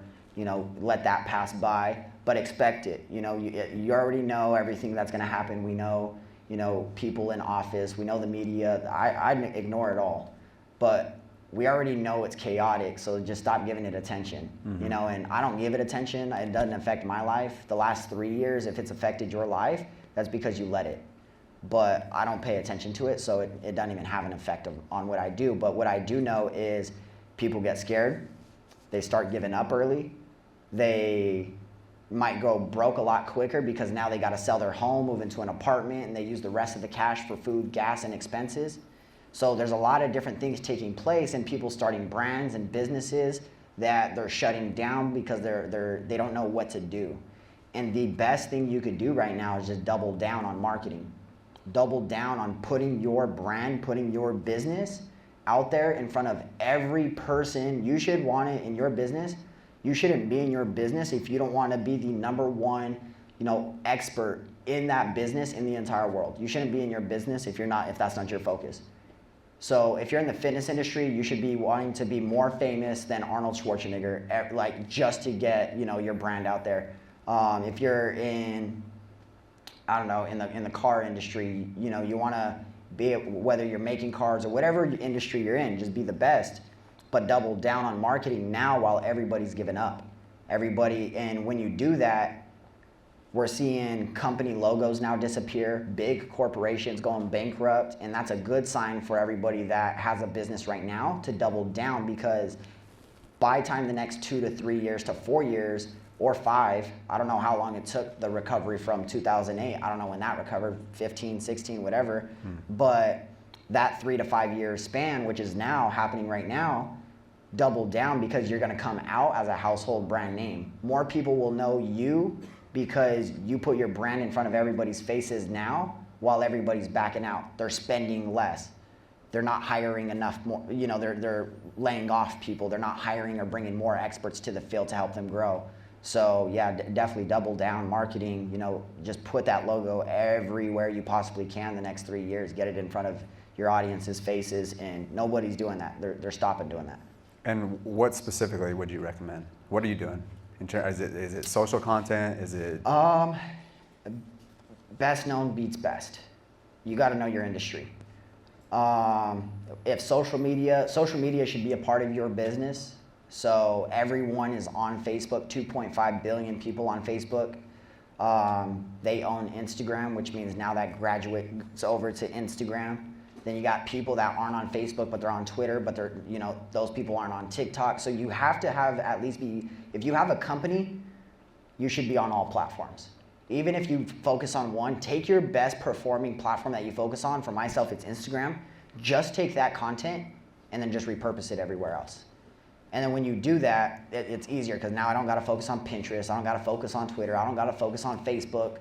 let that pass by, but expect it. You already know everything that's going to happen. We know, people in office. We know the media. I ignore it all, but we already know it's chaotic. So just stop giving it attention.
Mm-hmm.
And I don't give it attention. It doesn't affect my life. The last 3 years, if it's affected your life, that's because you let it. But I don't pay attention to it, so it doesn't even have an effect on what I do. But what I do know is, people get scared. They start giving up early. They might go broke a lot quicker, because now they got to sell their home, move into an apartment, and they use the rest of the cash for food, gas, and expenses. So there's a lot of different things taking place, and people starting brands and businesses that they're shutting down because they don't know what to do. And the best thing you could do right now is just double down on marketing. Double down on putting your brand, putting your business out there in front of every person. You should want it in your business. You shouldn't be in your business if you don't want to be the number one, expert in that business in the entire world. You shouldn't be in your business if that's not your focus. So if you're in the fitness industry, you should be wanting to be more famous than Arnold Schwarzenegger, like, just to get, your brand out there. If you're in, I don't know, in the car industry, you want to be, whether you're making cars or whatever industry you're in, just be the best, but double down on marketing now while everybody's given up. And when you do that, we're seeing company logos now disappear, big corporations going bankrupt, and that's a good sign for everybody that has a business right now to double down, because by the time the next 2 to 3 years to 4 years, or 5, I don't know how long it took the recovery from 2008. I don't know when that recovered, 15, 16, whatever. But that 3 to 5 year span, which is now happening right now, double down, because you're going to come out as a household brand name. More people will know you because you put your brand in front of everybody's faces now, while everybody's backing out. They're spending less. They're not hiring enough more, they're laying off people. They're not hiring or bringing more experts to the field to help them grow. So yeah, definitely double down marketing. Just put that logo everywhere you possibly can the next 3 years. Get it in front of your audience's faces, and nobody's doing that. They're stopping doing that.
And what specifically would you recommend? What are you doing? Is it social content? Is it?
Best known beats best. You got to know your industry. If social media should be a part of your business. So everyone is on Facebook, 2.5 billion people on Facebook. They own Instagram, which means now that graduates over to Instagram. Then you got people that aren't on Facebook, but they're on Twitter, but those people aren't on TikTok. So you have to have at least if you have a company, you should be on all platforms. Even if you focus on one, take your best performing platform that you focus on. For myself, it's Instagram. Just take that content and then just repurpose it everywhere else. And then when you do that, it's easier because now I don't got to focus on Pinterest. I don't got to focus on Twitter. I don't got to focus on Facebook.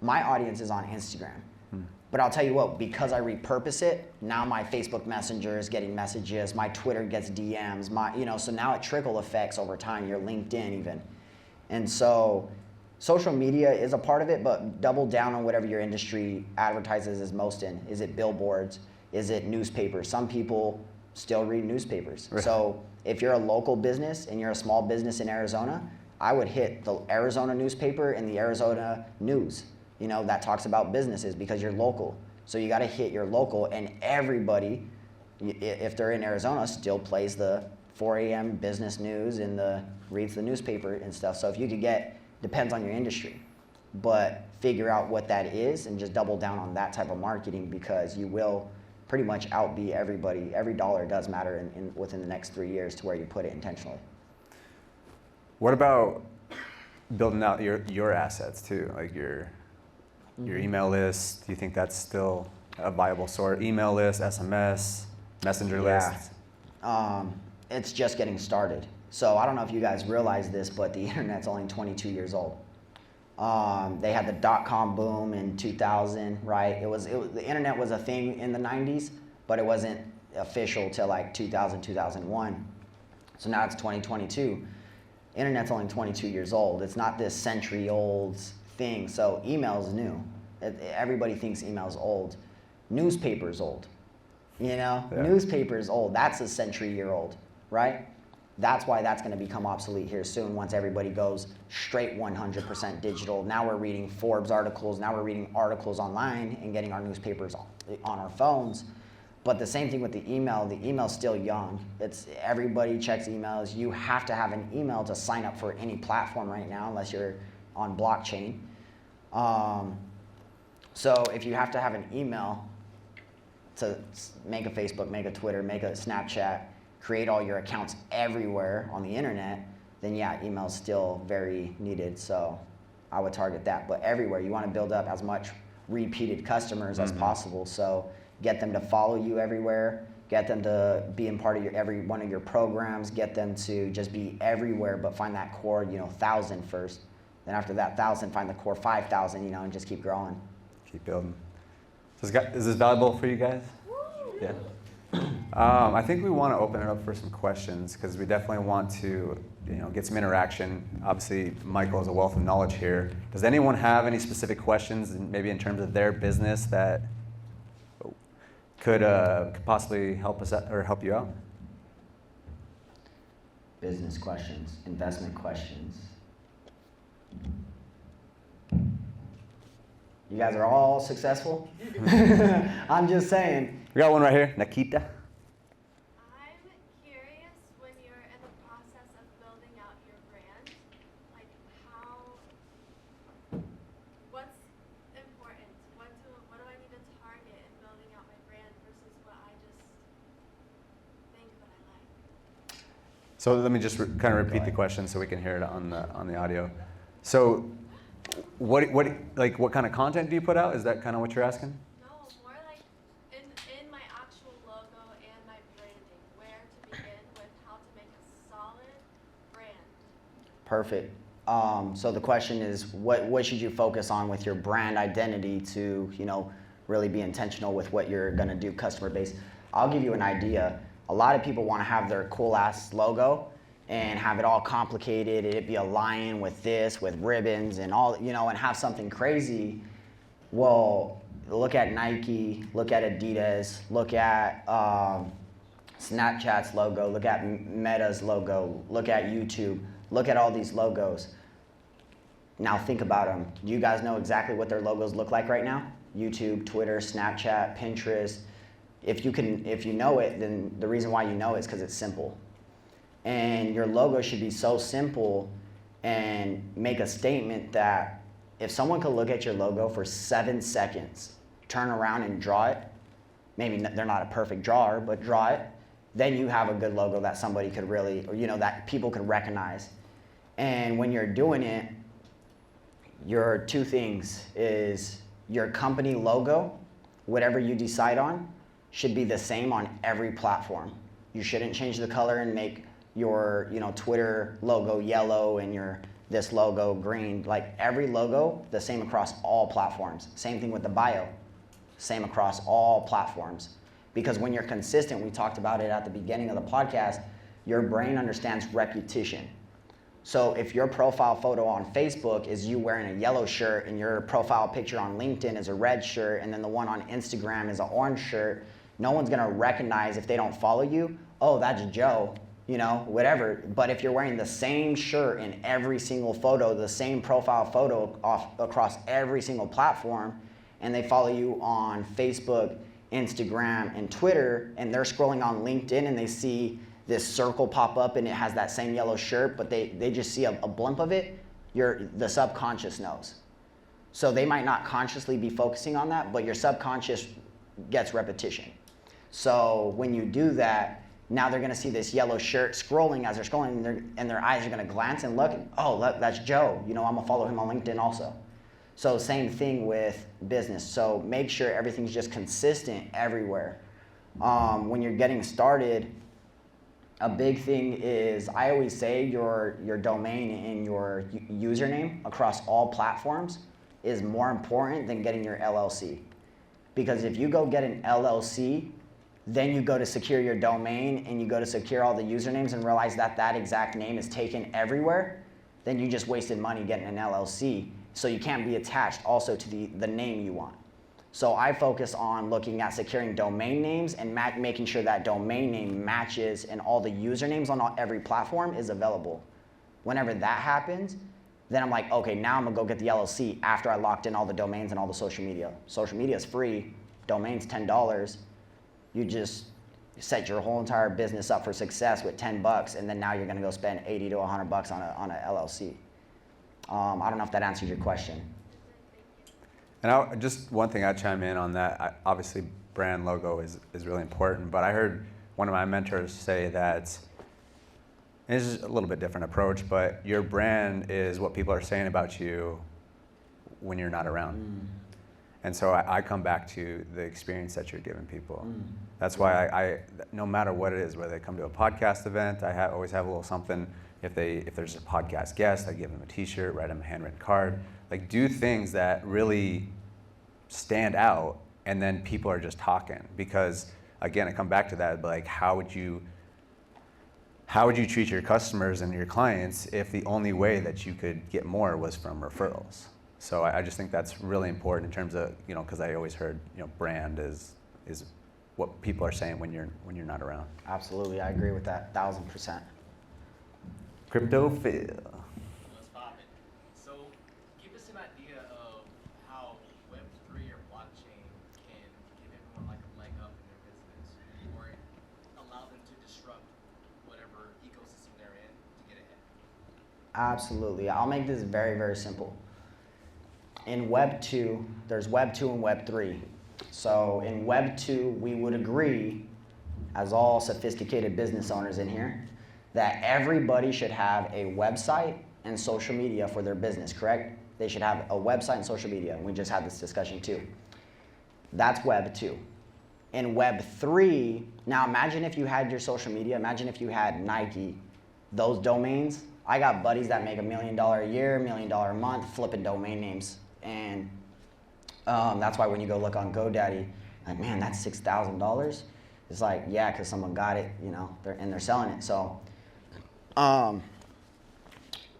My audience is on Instagram. But I'll tell you what, because I repurpose it, now my Facebook Messenger is getting messages, my Twitter gets DMs, so now it trickle effects over time, your LinkedIn even. And so social media is a part of it, but double down on whatever your industry advertises is most in. Is it billboards? Is it newspapers? Some people still read newspapers.
Right.
So if you're a local business and you're a small business in Arizona, I would hit the Arizona newspaper and the Arizona News. That talks about businesses because you're local. So you got to hit your local, and everybody, if they're in Arizona, still plays the 4 a.m. business news and reads the newspaper and stuff. So if you could depends on your industry, but figure out what that is and just double down on that type of marketing because you will pretty much outbe everybody. Every dollar does matter within the next 3 years to where you put it intentionally.
What about building out your assets too, like your email list? Do you think that's still a viable source? Email list, SMS, messenger list?
It's just getting started. So I don't know if you guys realize this, but the internet's only 22 years old. They had the dot-com boom in 2000, right? The internet was a thing in the 90s, but it wasn't official till like 2000, 2001. So now it's 2022. Internet's only 22 years old. It's not this century-old thing. So email's new. Everybody thinks email's old. Newspaper's old.
Yeah.
Newspaper's old. That's a century-year-old, right? That's why that's going to become obsolete here soon once everybody goes straight 100% digital. Now we're reading Forbes articles. Now we're reading articles online and getting our newspapers on our phones. But the same thing with the email. The email's still young. Everybody checks emails. You have to have an email to sign up for any platform right now unless you're on blockchain. So if you have to have an email to make a Facebook, make a Twitter, make a Snapchat, create all your accounts everywhere on the internet, then yeah, email's still very needed. So I would target that. But everywhere, you want to build up as much repeated customers as possible. So get them to follow you everywhere, get them to be in part of every one of your programs, get them to just be everywhere, but find that core, 1,000 first. Then after that 1,000, find the core 5,000, and just keep growing.
Keep building. So is this valuable for you guys? Yeah. I think we want to open it up for some questions because we definitely want to, get some interaction. Obviously, Michael is a wealth of knowledge here. Does anyone have any specific questions, maybe in terms of their business that could possibly help us out or help you out?
Business questions, investment questions. You guys are all successful? I'm just saying.
We got one right here, Nikita.
I'm curious, when you're in the process of building out your brand, like what's important? What do I need to target in building out my brand versus what I just think that I like?
So let me just kind of repeat the question so we can hear it on the audio. So what kind of content do you put out? Is that kind of what you're asking?
No, more like in my actual logo and my branding, where to begin with, how to make a solid brand.
Perfect. So the question is, what should you focus on with your brand identity to, really be intentional with what you're gonna do customer base? I'll give you an idea. A lot of people want to have their cool ass logo and have it all complicated. It'd be a lion with ribbons and all, and have something crazy. Well, look at Nike, look at Adidas, look at Snapchat's logo, look at Meta's logo, look at YouTube, look at all these logos. Now think about them. Do you guys know exactly what their logos look like right now? YouTube, Twitter, Snapchat, Pinterest. If you know it, then the reason why you know it is because it's simple. And your logo should be so simple and make a statement that if someone could look at your logo for 7 seconds, turn around and draw it, maybe they're not a perfect drawer, but draw it, then you have a good logo that somebody could really, or that people could recognize. And when you're doing it, your two things is your company logo, whatever you decide on, should be the same on every platform. You shouldn't change the color and make, your Twitter logo yellow and your this logo green. Like every logo, the same across all platforms. Same thing with the bio, same across all platforms. Because when you're consistent, we talked about it at the beginning of the podcast, your brain understands repetition. So if your profile photo on Facebook is you wearing a yellow shirt and your profile picture on LinkedIn is a red shirt and then the one on Instagram is an orange shirt, no one's gonna recognize if they don't follow you, oh, that's Joe, whatever. But if you're wearing the same shirt in every single photo, the same profile photo across every single platform, and they follow you on Facebook, Instagram, and Twitter, and they're scrolling on LinkedIn and they see this circle pop up and it has that same yellow shirt, but they just see a blimp of it, the subconscious knows. So they might not consciously be focusing on that, but your subconscious gets repetition. So when you do that, now they're gonna see this yellow shirt scrolling as they're scrolling, and their eyes are gonna glance and look, oh, that's Joe, I'm gonna follow him on LinkedIn also. So same thing with business. So make sure everything's just consistent everywhere. When you're getting started, a big thing is, I always say your domain and your username across all platforms is more important than getting your LLC. Because if you go get an LLC, then you go to secure your domain and you go to secure all the usernames and realize that exact name is taken everywhere, then you just wasted money getting an LLC. So you can't be attached also to the name you want. So I focus on looking at securing domain names and making sure that domain name matches and all the usernames on every platform is available. Whenever that happens, then I'm like, okay, now I'm gonna go get the LLC after I locked in all the domains and all the social media. Social media is free, domain's $10. You just set your whole entire business up for success with $10, and then now you're gonna go spend 80 to 100 bucks on a LLC. I don't know if that answers your question.
And just one thing I'd chime in on that, obviously brand logo is really important, but I heard one of my mentors say that, and this is a little bit different approach, but your brand is what people are saying about you when you're not around. And so I come back to the experience that you're giving people. That's why I no matter what it is, whether they come to a podcast event, I always have a little something. If there's a podcast guest, I give them a t-shirt, write them a handwritten card. Like, do things that really stand out, and then people are just talking. Because again, I come back to that, like, how would you treat your customers and your clients if the only way that you could get more was from referrals? So I just think that's really important in terms of, because I always heard, brand is what people are saying when you're not around.
Absolutely, I agree with that, 1000%.
Crypto Phil.
Let's pop it. So, give us an idea of how Web3 or blockchain can give everyone like a leg up in their business, or allow them to disrupt whatever ecosystem they're in to get ahead.
Absolutely. I'll make this very, very simple. In Web 2, there's Web 2 and Web 3. So in Web 2, we would agree, as all sophisticated business owners in here, that everybody should have a website and social media for their business, correct? They should have a website and social media, and we just had this discussion too. That's Web 2. In Web 3, now imagine if you had your social media, imagine if you had Nike, those domains. I got buddies that make $1 million a year, $1 million a month flipping domain names. And that's why when you go look on GoDaddy, like, man, that's $6,000. It's like, yeah, because someone got it, they're selling it. So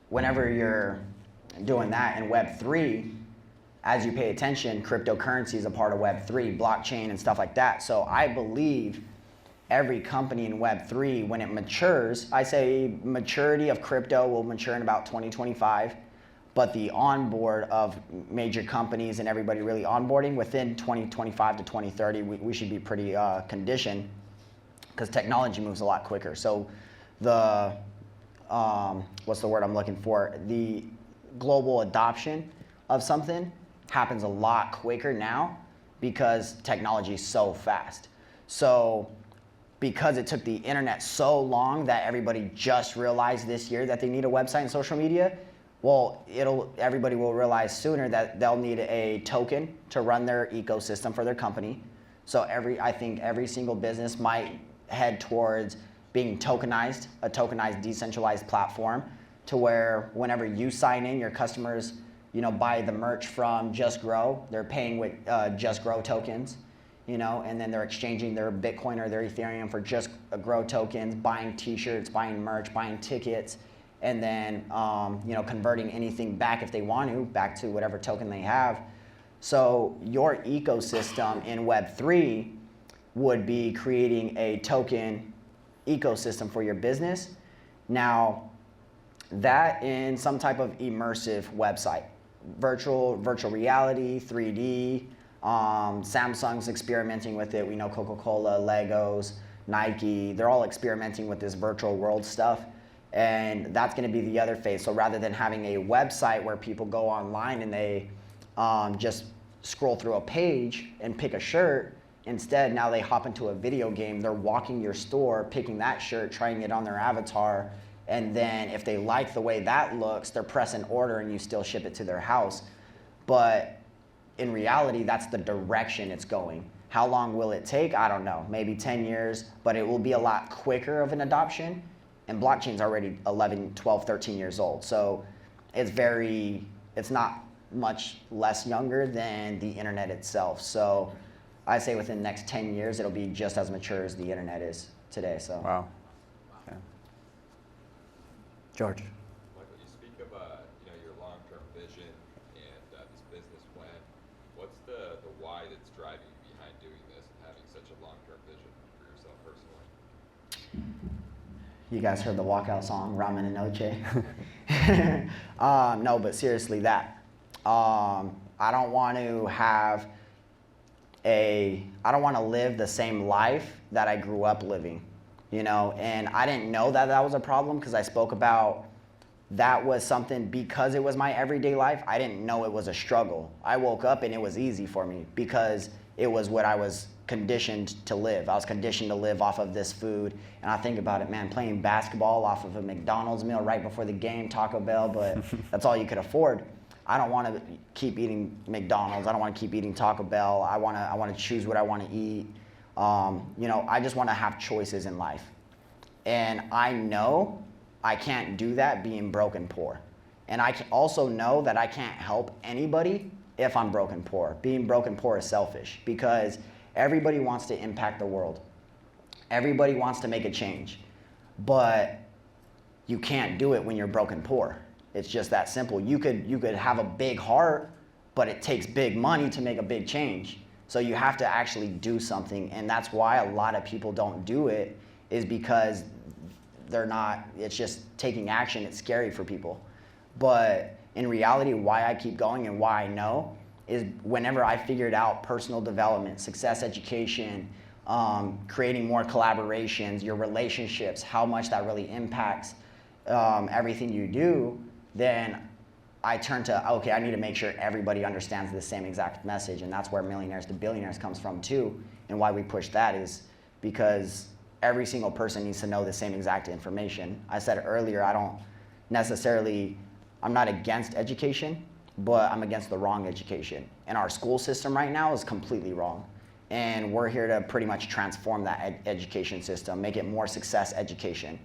whenever you're doing that in Web 3, as you pay attention, cryptocurrency is a part of Web 3, blockchain and stuff like that. So I believe every company in Web 3, when it matures, I say maturity of crypto will mature in about 2025, but the onboard of major companies and everybody really onboarding within 2025 to 2030, we should be pretty conditioned, because technology moves a lot quicker. So the, what's the word I'm looking for? The global adoption of something happens a lot quicker now because technology is so fast. So because it took the internet so long that everybody just realized this year that they need a website and social media, well, everybody will realize sooner that they'll need a token to run their ecosystem for their company. So I think every single business might head towards being tokenized, a tokenized decentralized platform, to where whenever you sign in, your customers, buy the merch from Just Grow, they're paying with Just Grow tokens, and then they're exchanging their Bitcoin or their Ethereum for Just Grow tokens, buying t-shirts, buying merch, buying tickets, and then converting anything back if they want to, back to whatever token they have. So your ecosystem in Web3 would be creating a token ecosystem for your business. Now, that in some type of immersive website, virtual reality, 3D. Samsung's experimenting with it. We know Coca-Cola, Legos, Nike, they're all experimenting with this virtual world stuff. And that's going to be the other phase. So rather than having a website where people go online and they just scroll through a page and pick a shirt, instead now they hop into a video game, they're walking your store, picking that shirt, trying it on their avatar, and then if they like the way that looks, they're pressing order and you still ship it to their house. But in reality, that's the direction it's going. How long will it take? I don't know, maybe 10 years, but it will be a lot quicker of an adoption. And blockchain's already 11, 12, 13 years old. So it's not much less younger than the internet itself. So I say within the next 10 years, it'll be just as mature as the internet is today. So.
Wow. Okay.
George.
Michael, you speak of your long-term vision and this business plan. What's the why that's driving you behind doing this and having such a long-term vision for yourself personally?
You guys heard the walkout song, Ramen and Noche? No, but seriously, that. I don't want to live the same life that I grew up living, and I didn't know that was a problem because I spoke about that was something because it was my everyday life. I didn't know it was a struggle. I woke up and it was easy for me because it was what I was conditioned to live. I was conditioned to live off of this food. And I think about it, man, playing basketball off of a McDonald's meal right before the game, Taco Bell, but that's all you could afford. I don't want to keep eating McDonald's. I don't want to keep eating Taco Bell. I want to choose what I want to eat. I just want to have choices in life. And I know I can't do that being broke and poor. And I also know that I can't help anybody if I'm broke and poor. Being broke and poor is selfish because everybody wants to impact the world. Everybody wants to make a change. But you can't do it when you're broke and poor. It's just that simple. You could have a big heart, but it takes big money to make a big change. So you have to actually do something. And that's why a lot of people don't do it, is because it's just taking action. It's scary for people. But in reality, why I keep going and why I know is whenever I figured out personal development, success education, creating more collaborations, your relationships, how much that really impacts everything you do, then I turn to, okay, I need to make sure everybody understands the same exact message. And that's where Millionaires to Billionaires comes from too. And why we push that is because every single person needs to know the same exact information. I said earlier, I'm not against education, but I'm against the wrong education. And our school system right now is completely wrong. And we're here to pretty much transform that education system, make it more success education.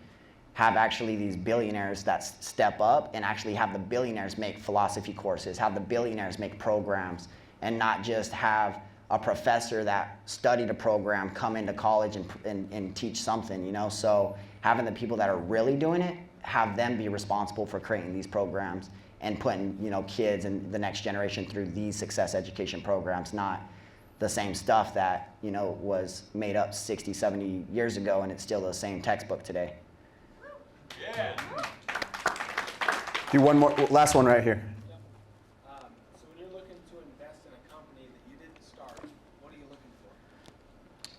Have actually these billionaires that step up and actually have the billionaires make philosophy courses, have the billionaires make programs, and not just have a professor that studied a program come into college and teach something, So having the people that are really doing it, have them be responsible for creating these programs and putting, kids and the next generation through these success education programs, not the same stuff that, was made up 60, 70 years ago and it's still the same textbook today.
Yeah.
Do one more, last one right here.
So when you're looking to invest in a company that you didn't start, what are you looking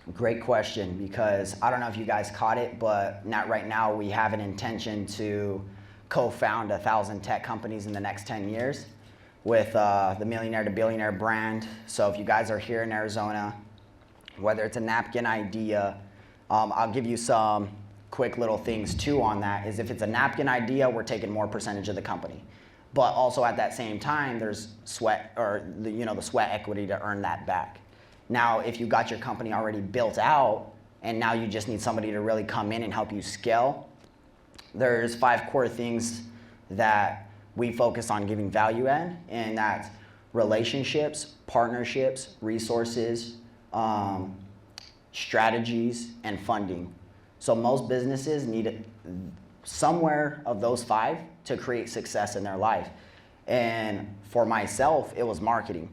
for?
Great question, because I don't know if you guys caught it, but not right now we have an intention to co-found 1,000 tech companies in the next 10 years with the Millionaire to Billionaire brand. So if you guys are here in Arizona, whether it's a napkin idea, I'll give you some quick little things too on that. Is if it's a napkin idea, we're taking more percentage of the company. But also at that same time, there's sweat or the sweat equity to earn that back. Now, if you got your company already built out and now you just need somebody to really come in and help you scale. There's 5 core things that we focus on giving value in, and that's relationships, partnerships, resources, strategies, and funding. So most businesses need somewhere of those 5 to create success in their life. And for myself, it was marketing.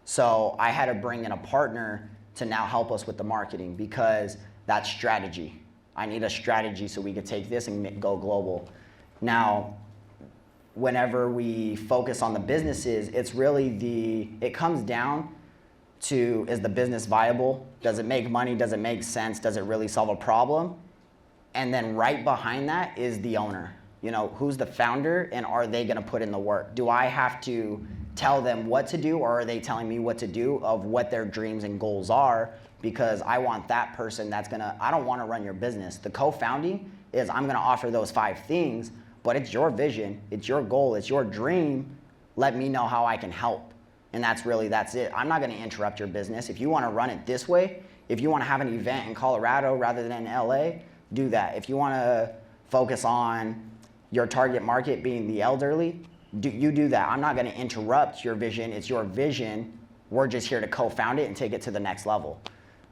So I had to bring in a partner to now help us with the marketing, because that's strategy. I need a strategy so we could take this and go global. Now, whenever we focus on the businesses, it's really it comes down to, is the business viable? Does it make money? Does it make sense? Does it really solve a problem? And then right behind that is the owner. You know, who's the founder, and are they gonna put in the work? Do I have to tell them what to do, or are they telling me what to do of what their dreams and goals are? Because I want that person that's I don't wanna run your business. The co-founding is, I'm gonna offer those 5 things, but it's your vision, it's your goal, it's your dream. Let me know how I can help. And that's it. I'm not gonna interrupt your business. If you wanna run it this way, if you wanna have an event in Colorado rather than LA, do that. If you wanna focus on your target market being the elderly, you do that. I'm not gonna interrupt your vision. It's your vision. We're just here to co-found it and take it to the next level.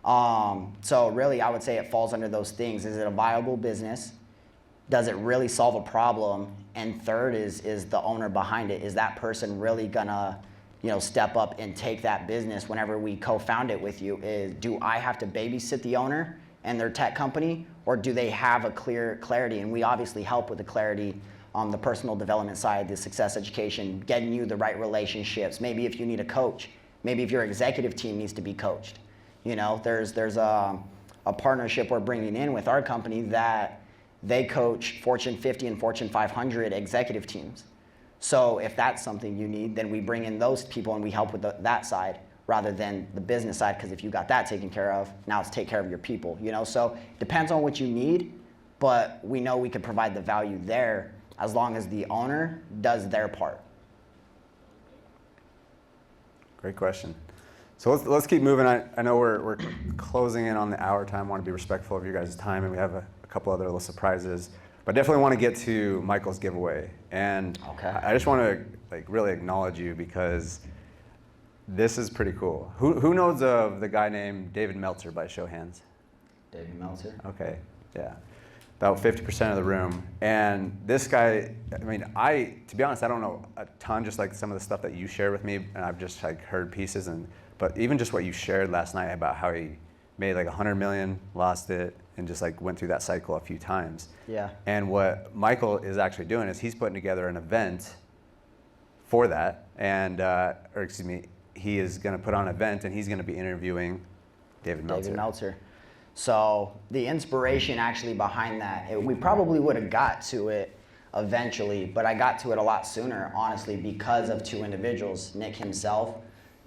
So really, I would say it falls under those things. Is it a viable business? Does it really solve a problem? And third is the owner behind it. Is that person really gonna, step up and take that business whenever we co-found it with you? Do I have to babysit the owner and their tech company, or do they have a clarity? And we obviously help with the clarity on the personal development side, the success education, getting you the right relationships. Maybe if you need a coach, maybe if your executive team needs to be coached. There's a partnership we're bringing in with our company that they coach Fortune 50 and Fortune 500 executive teams. So if that's something you need, then we bring in those people and we help with that side rather than the business side, because if you got that taken care of, now it's take care of your people. So it depends on what you need, but we know we can provide the value there as long as the owner does their part.
Great question. So let's keep moving. I know we're closing in on the hour time. I want to be respectful of your guys' time, and we have a couple other little surprises. But definitely want to get to Michael's giveaway. And
okay.
I just want to really acknowledge you, because this is pretty cool. Who knows of the guy named David Meltzer by show of hands?
David Meltzer?
Okay, yeah. About 50% of the room. And this guy, to be honest, I don't know a ton, just like some of the stuff that you shared with me, and I've just heard pieces, but even just what you shared last night about how he made $100 million, lost it, and just went through that cycle a few times.
Yeah.
And what Michael is actually doing is he's putting together an event for that, and, he is going to put on an event, and he's going to be interviewing David Meltzer.
So the inspiration actually behind that, we probably would have got to it eventually, but I got to it a lot sooner, honestly, because of 2 individuals. Nick himself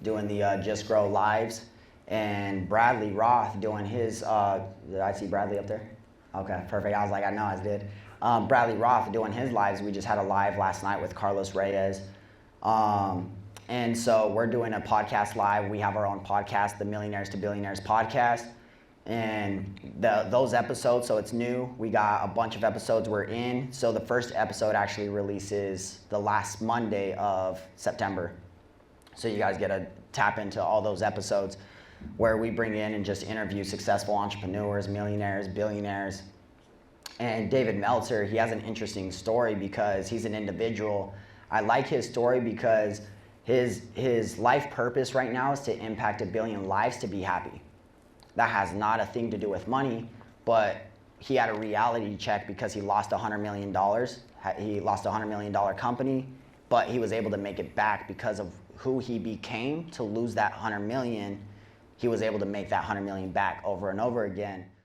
doing the Just Grow lives, and Bradley Roth doing his, did I see Bradley up there? Okay, perfect. I was like, I know I did. Bradley Roth doing his lives. We just had a live last night with Carlos Reyes. And so we're doing a podcast live. We have our own podcast, the Millionaires to Billionaires podcast. And those episodes, so it's new. We got a bunch of episodes we're in. So the first episode actually releases the last Monday of September. So you guys get to tap into all those episodes where we bring in and just interview successful entrepreneurs, millionaires, billionaires. And David Meltzer, he has an interesting story because he's an individual. I like his story because his life purpose right now is to impact 1 billion lives to be happy. That has not a thing to do with money, but he had a reality check because he lost $100 million. He lost a $100 million company, but he was able to make it back because of who he became. To lose that 100 million, he was able to make that 100 million back over and over again.